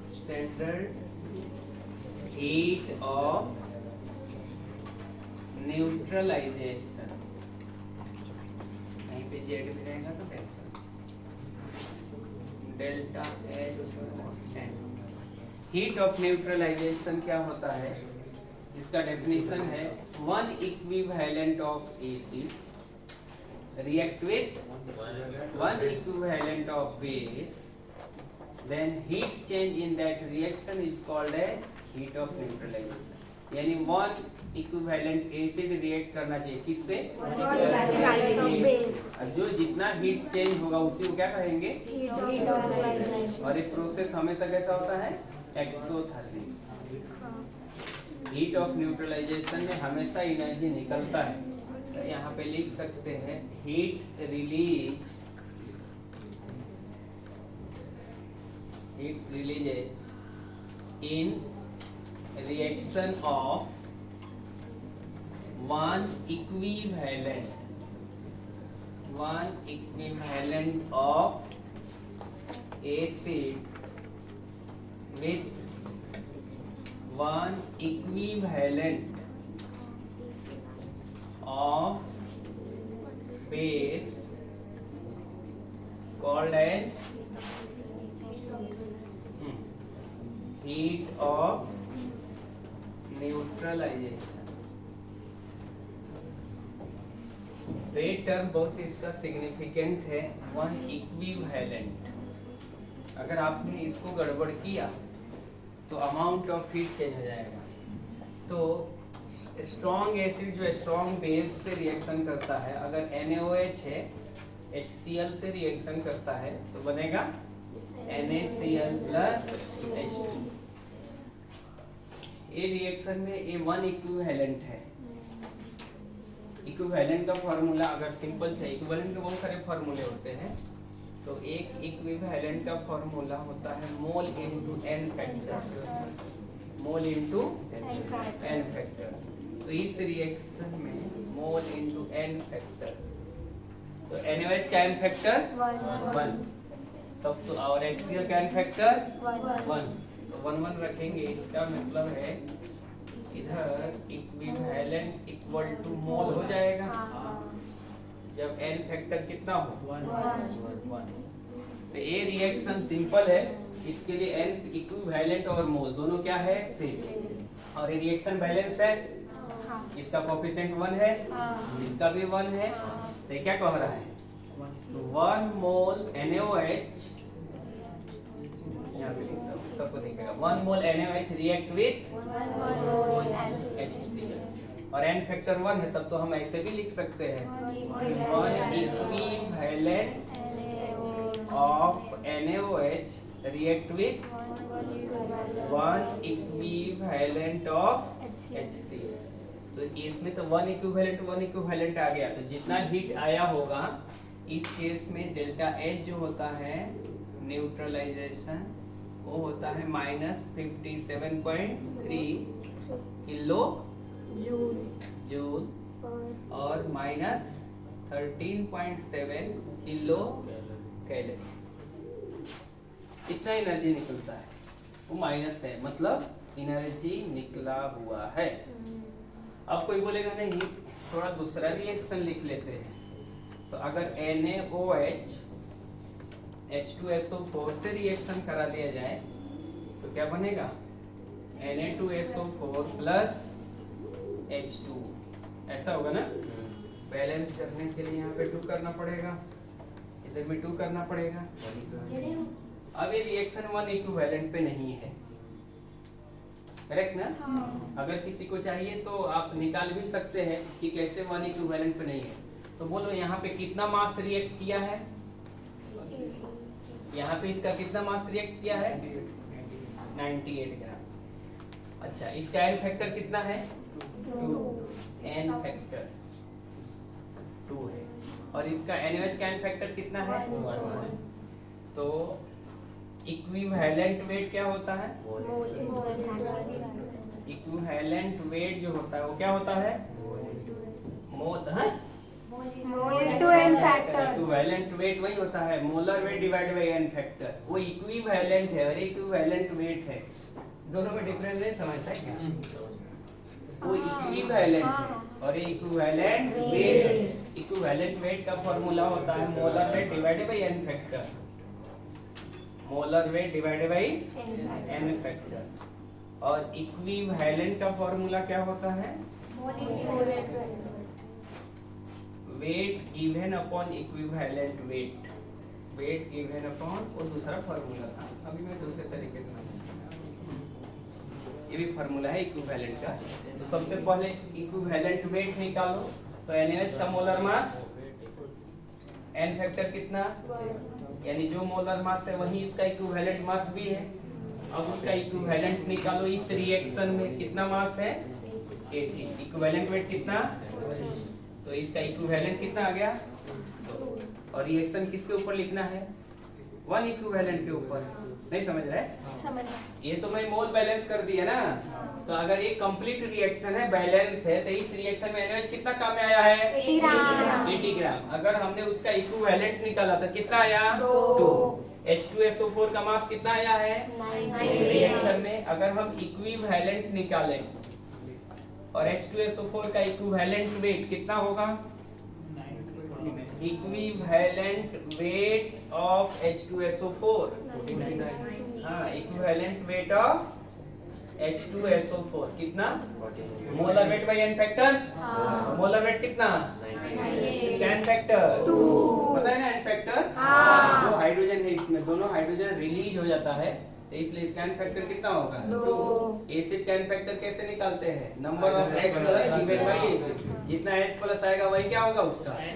Standard heat of neutralisation, यहीं पे Z भी रहेगा तो tension, delta H. Heat of neutralization क्या होता है, इसका डेफिनेशन है one equivalent of acid react with one equivalent of base, then heat change in that reaction is called a heat of neutralization। यानी वन इक्विवेलेंट एसिड रिएक्ट करना चाहिए किससे, जो जितना हीट चेंज होगा उसी को क्या कहेंगे, और ये प्रोसेस हमेशा कैसा होता है, एक्सोथर्मिक। हीट ऑफ न्यूट्रलाइजेशन में हमेशा एनर्जी निकलता है, तो यहाँ पे लिख सकते हैं heat releases in reaction of one equivalent of acid with one equivalent of base called as heat of neutralization। ये टर्म बहुत इसका सिग्निफिकेंट है, वन इक्विवेलेंट। अगर आपने इसको गड़बड़ किया तो अमाउंट ऑफ हीट चेंज हो जाएगा। तो स्ट्रॉन्ग एसिड जो स्ट्रॉन्ग बेस से रिएक्शन करता है, अगर NaOH है HCl से रिएक्शन करता है तो बनेगा NaCl प्लस H2। ये रिएक्शन में ये वन इक्विवेलेंट है। इक्विवेलेंट का फॉर्मूला अगर सिंपल है, इक्विवेलेंट के बहुत सारे फॉर्मूले होते हैं, तो एक इक्विवेलेंट का फॉर्मूला होता है मोल इनटू n फैक्टर, मोल इनटू n फैक्टर। तो इस रिएक्शन में मोल इनटू n फैक्टर, तो NaOH का n फैक्टर 1, तब तो और HCl का n फैक्टर 1, तो 1 1 रखेंगे। इसका मतलब है इधर इक्विवेलेंट इक्वल टू मोल हो जाएगा जब n फैक्टर कितना हो 1। तो ये रिएक्शन सिंपल है, इसके लिए n इक्विवेलेंट और मोल दोनों क्या है, सेम। और ये रिएक्शन बैलेंस है, इसका कोएफिशिएंट 1 है, इसका भी 1 है। तो ये क्या कह रहा है, 1 मोल NaOH, यहाँ पे लिखता हूँ सबको दिखेगा, 1 मोल NaOH रिएक्ट विथ HCl और n फैक्टर 1 है, तब तो हम ऐसे भी लिख सकते हैं 1 equivalent of NaOH react with 1 equivalent of HCl। तो इसमें तो 1 इक्विवेलेंट आ गया, तो जितना हीट आया होगा इस केस में डेल्टा H जो होता है न्यूट्रलाइजेशन वो होता है -57.3 किलो जूल और -13.7 किलो कैलोरी। कितना एनर्जी निकलता है, वो माइनस है, मतलब एनर्जी निकला हुआ है। अब कोई बोलेगा नहीं थोड़ा दूसरा रिएक्शन लिख लेते हैं, तो अगर NaOH H2SO4 से रिएक्शन करा दिया जाए तो क्या बनेगा, Na2SO4 प्लस H2, ऐसा होगा ना। बैलेंस करने के लिए यहाँ पे 2 करना पड़ेगा, इधर भी 2 करना पड़ेगा। अब ये रिएक्शन 1 इक्विवेलेंट पे नहीं है, करेक्ट ना। अगर किसी को चाहिए तो आप निकाल भी सकते हैं कि कैसे 1 इक्विवेलेंट पे नहीं है। तो बोलो यहाँ पे कितना मास रिएक्ट किया है, यहाँ पे इसका कितना मास रिएक्ट किया है 98 ग्राम। अच्छा, इसका n फैक्टर कितना है 2, n फैक्टर 2 है, और इसका NaOH का n फैक्टर कितना है 1। तो इक्विवेलेंट वेट क्या होता है इक्विवेलेंट वेट जो होता है वो क्या होता है? Mole into N factor. Equivalent weight वही होता है molar weight divided by N factor. वो इक्विवेलेंट है और इक्विवेलेंट वेट है, दोनों में डिफरेंस नहीं समझता है क्या? वो इक्विवेलेंट है और इक्विवेलेंट वेट। इक्विवेलेंट वेट का फॉर्मूला होता है molar weight divided by N factor. Molar weight divided by N factor. और इक्विवेलेंट का फॉर्मूला क्या होता है? Weight given upon equivalent weight. Weight given upon वो दूसरा फॉर्मूला था, अभी मैं दूसरे तरीके से ये भी फॉर्मूला है इक्विवेलेंट का। तो सबसे पहले इक्विवेलेंट वेट निकालो। तो NaOH का मोलर मास n फैक्टर कितना, यानी जो मोलर मास है वही इसका इक्विवेलेंट मास भी है। अब उसका इक्विवेलेंट निकालो। इस रिएक्शन में कितना मास है? 80। इक्विवेलेंट वेट कितना? तो इसका इक्विवेलेंट कितना आ गया? और रिएक्शन किसके ऊपर लिखना है? 1 इक्विवेलेंट के ऊपर। नहीं समझ रहे? समझ। ये तो मैं मोल बैलेंस कर दिया ना। तो अगर ये कंप्लीट रिएक्शन है, बैलेंस है, तो इस रिएक्शन में NaOH कितना काम में आया है? 80 ग्राम। अगर हमने उसका इक्विवेलेंट निकाला तो कितना आया? 2। H2SO4 का मास कितना आया है? 9। रिएक्शन में अगर हम इक्विवेलेंट निकालें और H2SO4 का इक्विवेलेंट वेट कितना होगा? Equivalent weight of H2SO4। हाँ, इक्विवेलेंट वेट ऑफ H2SO4 कितना? Molar weight by N factor. Molar weight कितना? स्कैन फैक्टर 2। पता है ना एन फैक्टर? जो हाइड्रोजन है इसमें दोनों हाइड्रोजन रिलीज हो जाता है, तो इसलिए स्कैन फैक्टर कितना होगा? 2। एसिड का एन फैक्टर कैसे निकालते हैं? Number of H plus divided by acid. जितना H प्लस आएगा वही क्या होगा उसका? एन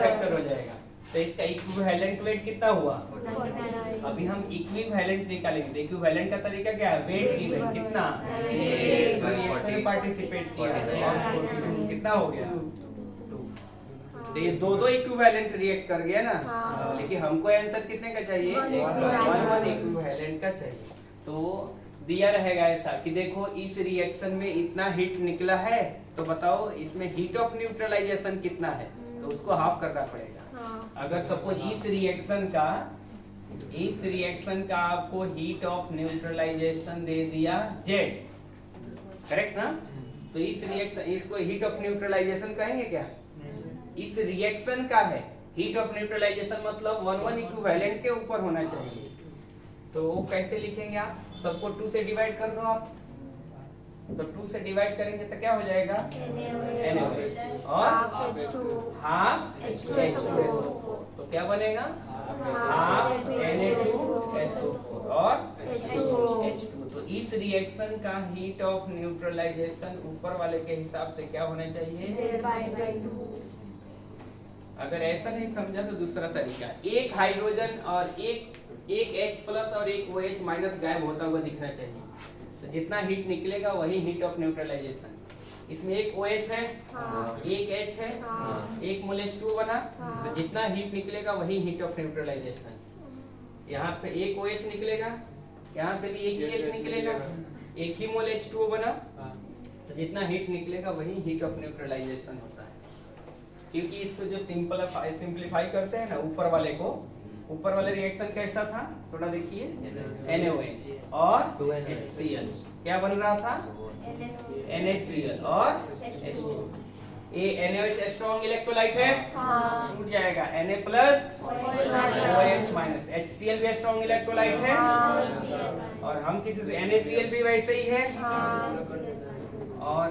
फैक्टर हो जाएगा। तो इसका इक्विवेलेंट वेट कितना हुआ? अभी हम इक्विवेलेंट निकालेंगे। तो इक्विवेलेंट का तरीका क्या है? वेट गिवन कितना? रिएक्शन में पार्टिसिपेट किया और 42 कितना हो गया? 2। तो ये दो इक्विवेलेंट रिएक्ट कर गया ना। लेकिन हमको आंसर कितने का चाहिए? 1 इक्विवेलेंट का चाहिए। तो दिया रहेगा ऐसा कि देखो इस रिएक्शन में इतना हीट निकला है, तो बताओ इसमें हीट ऑफ न्यूट्रलाइजेशन कितना है? तो उसको हाफ करना पड़ेगा। अगर सपोज इस रिएक्शन का आपको हीट ऑफ न्यूट्रलाइजेशन दे दिया Z, करेक्ट ना? तो इस रिएक्शन इसको हीट ऑफ न्यूट्रलाइजेशन कहेंगे क्या? इस रिएक्शन का है हीट ऑफ न्यूट्रलाइजेशन मतलब 1 इक्विवेलेंट के ऊपर होना चाहिए। तो कैसे लिखेंगे आप? सबको 2 से डिवाइड कर दो आप। तो 2 से डिवाइड करेंगे तो क्या हो जाएगा? NaOH और हाफ H2SO4। तो क्या बनेगा? हाफ Na2SO4 और H2। तो इस रिएक्शन का हीट ऑफ न्यूट्रलाइजेशन ऊपर वाले के हिसाब से क्या होना चाहिए? अगर ऐसा नहीं समझा तो दूसरा तरीका, एक हाइड्रोजन और एक H प्लस और एक OH माइनस गायब होता हुआ दिखना चाहिए। तो जितना हीट निकलेगा वही हीट ऑफ न्यूट्रलाइजेशन। इसमें एक OH है, एक H है, एक मोल H2 बना, तो जितना हीट निकलेगा वही हीट ऑफ न्यूट्रलाइजेशन। यहाँ पे एक OH निकलेगा, यहाँ से भी एक ही H निकलेगा, एक ही मोल H2 बना, तो जितना हीट निकलेगा वही हीट ऑफ न्यूट्रलाइजेशन होता है। क्योंकि इसको जो सिंपलीफाई करते हैं ना ऊपर वाले को, ऊपर वाले रिएक्शन कैसा था थोड़ा देखिए, NaOH और HCl क्या बन रहा था? NaCl और H2। ये NaOH स्ट्रॉन्ग इलेक्ट्रोलाइट है, टूट जाएगा Na plus OH minus. HCl भी स्ट्रॉन्ग इलेक्ट्रोलाइट है और हम किसी से NaCl भी वैसे ही है और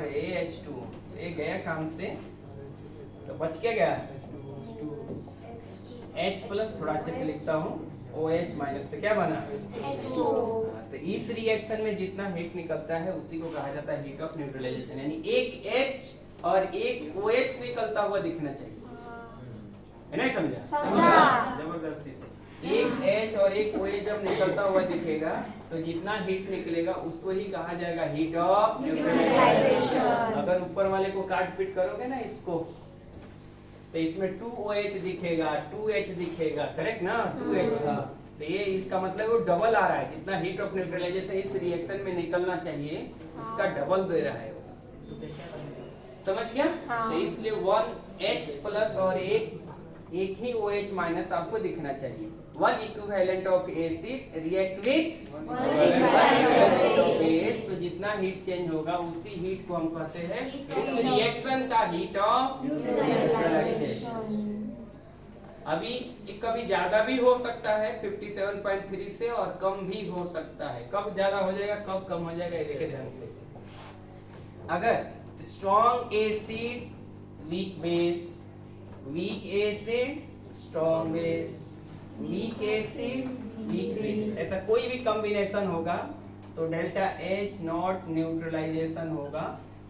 H2 ये गया काम से, तो बच क्या गया? H प्लस थोड़ा अच्छे से लिखता हूँ, OH माइनस से क्या बना? H2। तो इस रिएक्शन में जितना हीट निकलता है उसी को कहा जाता है हीट ऑफ न्यूट्रलाइजेशन। यानी एक H और एक OH निकलता हुआ दिखना चाहिए, है नहीं? समझा? जबरदस्ती से एक H और एक OH जब निकलता हुआ दिखेगा तो जितना हीट निकलेगा उसको ही कहा जाएगा हीट ऑफ न्यूट्रलाइजेशन। अगर ऊपर वाले को काट पीट करोगे ना इसको, तो इसमें 2OH दिखेगा, 2H दिखेगा, करेक्ट ना? 2H तो ये इसका मतलब वो डबल आ रहा है, जितना हीट ऑफ न्यूट्रलाइजेशन इस रिएक्शन में निकलना चाहिए उसका डबल दे रहा है वो। समझ गया? हाँ। तो इसलिए 1H प्लस और एक ही OH माइनस आपको दिखना चाहिए। 1 equivalent of acid react with 1 equivalent of base, तो जितना हीट चेंज होगा उसी हीट को हम कहते हैं उस रिएक्शन का हीट ऑफ न्यूट्रलाइजेशन। अभी कभी ज्यादा भी हो सकता है 57.3 से, और कम भी हो सकता है। कब ज्यादा हो जाएगा कब कम हो जाएगा ये देखिए ध्यान से। अगर strong acid weak base, weak acid strong base, weak acid weak base, ऐसा कोई भी कॉम्बिनेशन होगा तो डेल्टा H नॉट न्यूट्रलाइजेशन होगा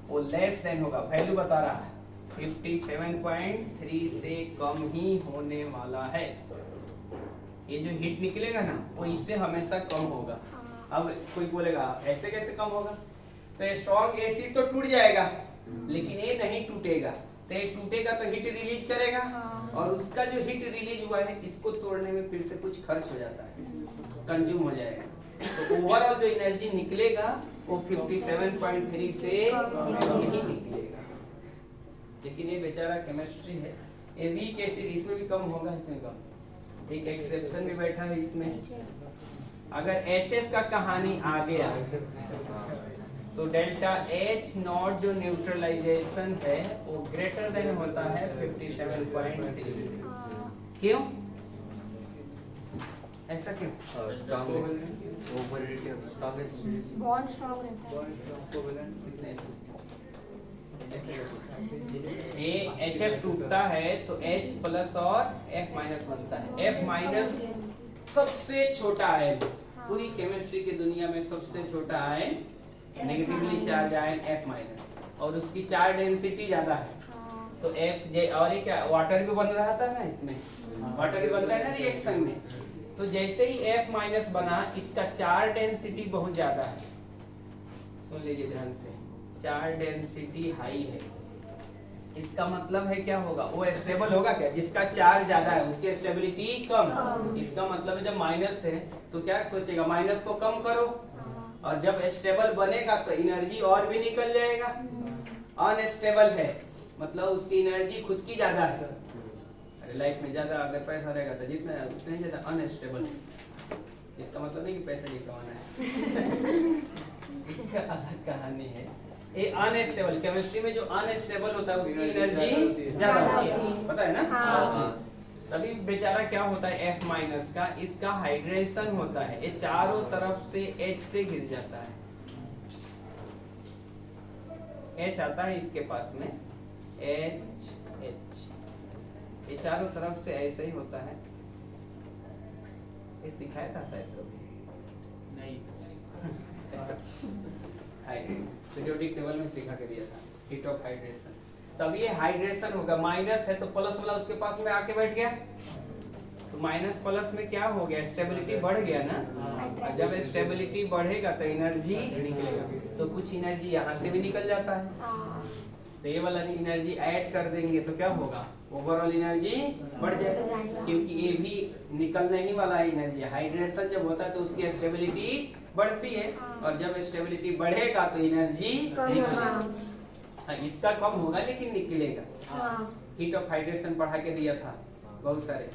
वो लेस देन होगा, वैल्यू बता रहा है 57.3 से कम ही होने वाला है। ये जो हीट निकलेगा ना वो इससे हमेशा कम होगा। अब कोई बोलेगा ऐसे कैसे कम होगा, तो स्ट्रॉन्ग एसिड तो टूट जाएगा लेकिन ये नहीं टूटेगा, तो ये टूटेगा तो हीट रिलीज करेगा, और उसका जो हीट रिलीज हुआ है इसको तोड़ने में फिर से कुछ खर्च हो जाता है, कंज्यूम हो जाएगा। तो ओवरऑल जो एनर्जी निकलेगा वो 57.3 से कम ही निकलेगा। लेकिन ये बेचारा केमिस्ट्री है, ये वीक एसिड इसमें भी कम होगा, इसमें कम। एक एक्सेप्शन भी बैठा है इसमें, अगर HF का कहानी आ गया तो डेल्टा H नॉट जो न्यूट्रलाइजेशन है वो ग्रेटर देन होता है 57.3 से। क्यों ऐसा क्यों? बॉन्ड स्ट्रॉन्ग रहता है। किसने ये HF टूटता है तो H प्लस और F माइनस बनता है। F माइनस सबसे छोटा आयन, पूरी केमिस्ट्री की दुनिया में सबसे छोटा ion, negatively charge ion F minus, और उसकी चार्ज डेंसिटी ज्यादा है तो F जे, और ये क्या वाटर भी बन रहा था ना, इसमें वाटर भी बनता है ना रिएक्शन में, तो जैसे ही F माइनस बना इसका चार्ज डेंसिटी बहुत ज्यादा है। सुन लीजिए ध्यान से, चार्ज डेंसिटी हाई है, इसका मतलब है क्या होगा, वो स्टेबल होगा क्या, जिसका चार्ज ज्यादा है उसकी स्टेबिलिटी कम। इसका मतलब है जब माइनस है तो क्या सोचेगा, माइनस को कम करो, और जब स्टेबल बनेगा तो एनर्जी और भी निकल जाएगा। अनस्टेबल है मतलब उसकी एनर्जी खुद की ज्यादा है। अरे लाइफ में ज्यादा अगर पैसा रहेगा तो जितना उतना ही ज्यादा अनस्टेबल है, इसका मतलब नहीं कि पैसा नहीं कमाना है इसका अलग कहानी है। ये अनस्टेबल, केमिस्ट्री में जो अनस्टेबल होता है उसकी एनर्जी ज्यादा होती है, पता है ना? हाँ। तभी बेचारा क्या होता है F माइनस का, इसका हाइड्रेशन होता है, ये चारों तरफ से H से घिर जाता है। H आता है इसके पास में, H ये चारों तरफ से ऐसे ही होता है। ये सिखाया था शायद कभी नहीं पीरियोडिक टेबल में सिखा के दिया था, हीट ऑफ हाइड्रेशन। तब ये हाइड्रेशन होगा, माइनस है तो प्लस वाला उसके पास में आके बैठ गया, तो माइनस प्लस में क्या हो गया, स्टेबिलिटी बढ़ गया ना। और जब स्टेबिलिटी बढ़ेगा तो एनर्जी निकलेगा, तो कुछ एनर्जी यहाँ से भी निकल जाता है, तो ये वाला एनर्जी ऐड कर देंगे तो क्या होगा, ओवरऑल एनर्जी बढ़ जाएगा, क्योंकि ये भी निकलने ही वाला है एनर्जी। हाइड्रेशन जब होता है तो उसकी स्टेबिलिटी बढ़ती है, और जब स्टेबिलिटी बढ़ेगा तो एनर्जी निकलेगा। इसका कम होगा लेकिन निकलेगा। हीट ऑफ हाइड्रेशन पढ़ा के दिया था बहुत सारे,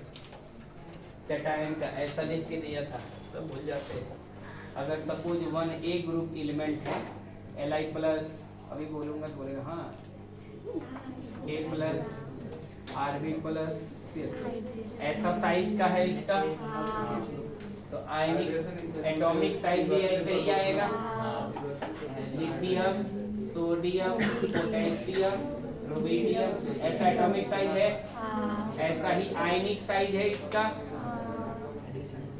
कैटायन का ऐसा लिख के दिया था, सब भूल जाते हैं। अगर सपोज 1A ग्रुप एलिमेंट है Li प्लस, अभी बोलूंगा तो बोलेगा हाँ K plus Rb plus CS, ऐसा साइज का है इसका, तो आयनिक एटॉमिक साइज भी ऐसे ही आएगा, लिथियम सोडियम पोटेशियम रुबिडियम, ऐसा एटॉमिक साइज है, ऐसा ही आयनिक साइज है इसका।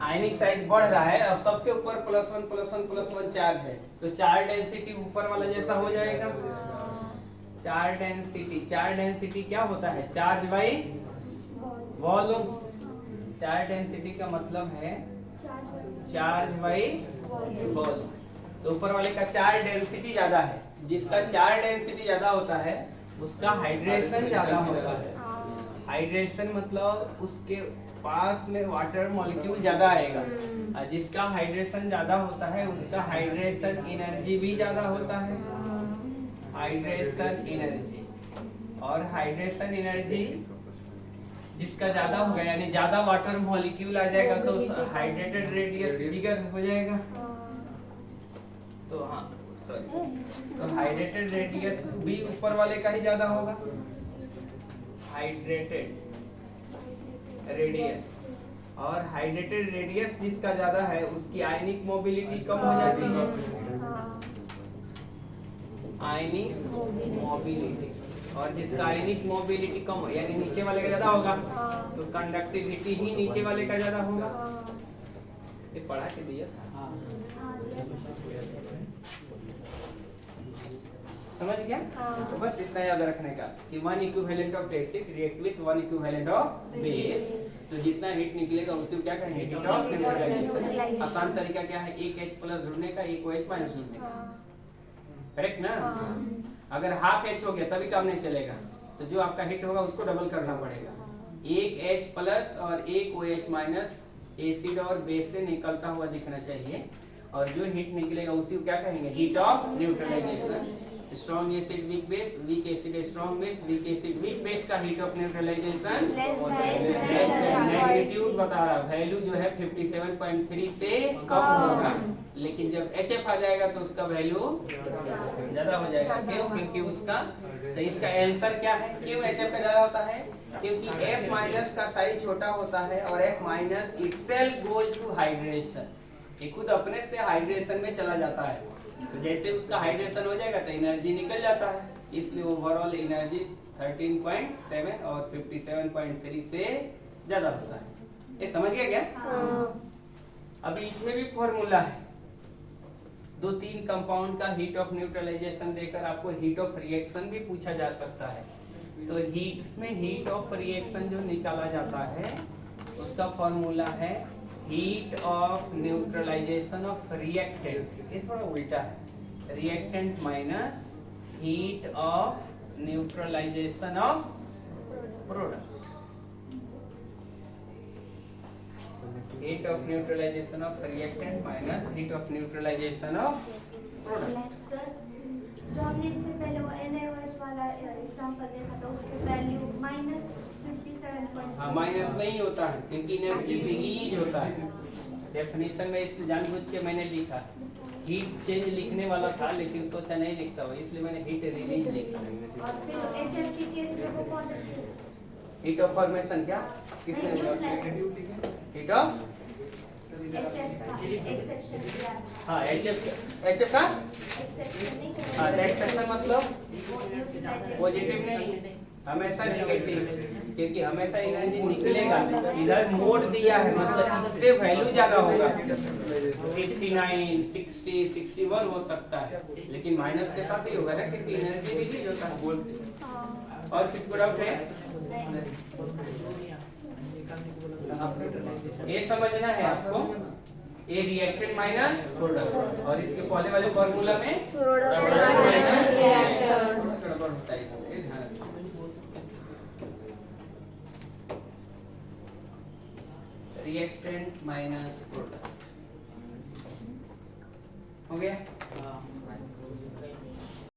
आयनिक साइज बढ़ रहा है और सबके ऊपर +1 चार्ज है, तो चार्ज डेंसिटी ऊपर वाला जैसा हो जाएगा। चार्ज डेंसिटी क्या होता है, charge by volume. Charge density का मतलब है चार्ज बाई वॉल्यूम, तो ऊपर वाले का चार्ज डेंसिटी ज्यादा है, जिसका चार्ज डेंसिटी ज्यादा होता है उसका हाइड्रेशन ज्यादा होता है। हाइड्रेशन मतलब उसके पास में वाटर मॉलिक्यूल ज्यादा आएगा, और जिसका हाइड्रेशन ज्यादा होता है उसका हाइड्रेशन एनर्जी भी ज्यादा होता है। हाइड्रेशन एनर्जी, और हाइड्रेशन एनर्जी जिसका ज्यादा होगा यानी ज्यादा वाटर मॉलिक्यूल आ जाएगा तो हाइड्रेटेड रेडियस बिगर हो जाएगा। तो हाँ सॉरी, तो हाइड्रेटेड रेडियस भी ऊपर वाले का ही ज्यादा होगा। हाइड्रेटेड रेडियस, और हाइड्रेटेड रेडियस जिसका ज्यादा है उसकी आयनिक मोबिलिटी कम हो जाती है। आयनिक मोबिलिटी, और जिसका आयनिक मोबिलिटी कम हो यानी नीचे वाले का ज्यादा होगा तो कंडक्टिविटी ही नीचे वाले का ज्यादा होगा। ये पढ़ा के दिया था, समझ गया? तो बस इतना याद रखने का कि one equivalent of acid react with one equivalent of base, तो जितना हीट निकलेगा उसे क्या कहेंगे? Heat of neutralization. आसान तरीका क्या है? एक H प्लस जुड़ने का, एक OH माइनस जुड़ने का, करेक्ट ना? अगर हाफ H हो गया तभी काम नहीं चलेगा, तो जो आपका हीट होगा उसको डबल करना पड़ेगा। एक H प्लस और एक OH माइनस एसिड और बेस से निकलता हुआ दिखना चाहिए, और जो हीट निकलेगा उसी को क्या कहेंगे? Heat of neutralization. Strong acid weak base, weak acid strong base, weak acid weak base का हीट ऑफ न्यूट्रलाइजेशन मैग्नीट्यूड बता रहा, वैल्यू जो है 57.3 से कम होगा, लेकिन जब HF आ जाएगा तो उसका वैल्यू ज्यादा हो जाएगा। क्यों? क्योंकि उसका, तो इसका आंसर क्या है? क्यों HF का ज्यादा होता है? क्योंकि F माइनस का साइज छोटा होता है और F minus itself goes to hydration, ये खुद अपने से हाइड्रेशन में चला जाता है, तो जैसे उसका हाइड्रेशन हो जाएगा तो एनर्जी निकल जाता है, इसलिए ओवरऑल एनर्जी 13.7 और 57.3 से ज्यादा होता है। ये समझ गया क्या? अभी इसमें भी फॉर्मूला है, 2-3 कंपाउंड का हीट ऑफ न्यूट्रलाइजेशन देकर आपको हीट ऑफ रिएक्शन भी पूछा जा सकता है। तो हीट में हीट ऑफ रिएक्शन जो निकाला जाता है उसका फॉर्मूला है heat of neutralization of reactant, ये थोड़ा उल्टा है, reactant minus heat of neutralization of product. Heat of neutralization of reactant minus heat of neutralization of product. Sir, जो हमने इससे पहले वो NaOH वाला एग्जांपल देखा था उसके वैल्यू -57.2। हाँ, माइनस नहीं होता है क्योंकि एनर्जी रिलीज होता है। डेफिनेशन में इसलिए जानबूझ के मैंने लिखा, हीट चेंज लिखने वाला था लेकिन सोचा नहीं लिखता हो, इसलिए मैंने हीट रिलीज लिखा। और फिर HF के केस में वो पॉजिटिव हीट ऑफ फॉर्मेशन क्या किसने लिखा? हीट ऑफ HF का एक्सेप्शन किया। हाँ, HF का एक्सेप्शन नहीं हाँ, एक्सेप्शन मतलब पॉजिटिव नहीं, हमेशा नेगेटिव, क्योंकि हमेशा एनर्जी निकलेगा। इधर मोड दिया है मतलब इससे वैल्यू ज्यादा होगा, 59, 60, 61 हो सकता है, लेकिन माइनस के साथ ही होगा ना क्योंकि एनर्जी रिलीज होता है। और किसको डाउट है? ये समझना है आपको, ये रिएक्टेंट माइनस प्रोडक्ट, और इसके पहले वाले फॉर्मूला में प्रोडक्ट माइनस रिएक्टेंट गड़बड़ होता है, ये ध्यान रखना। रिएक्टेंट माइनस प्रोडक्ट हो गया।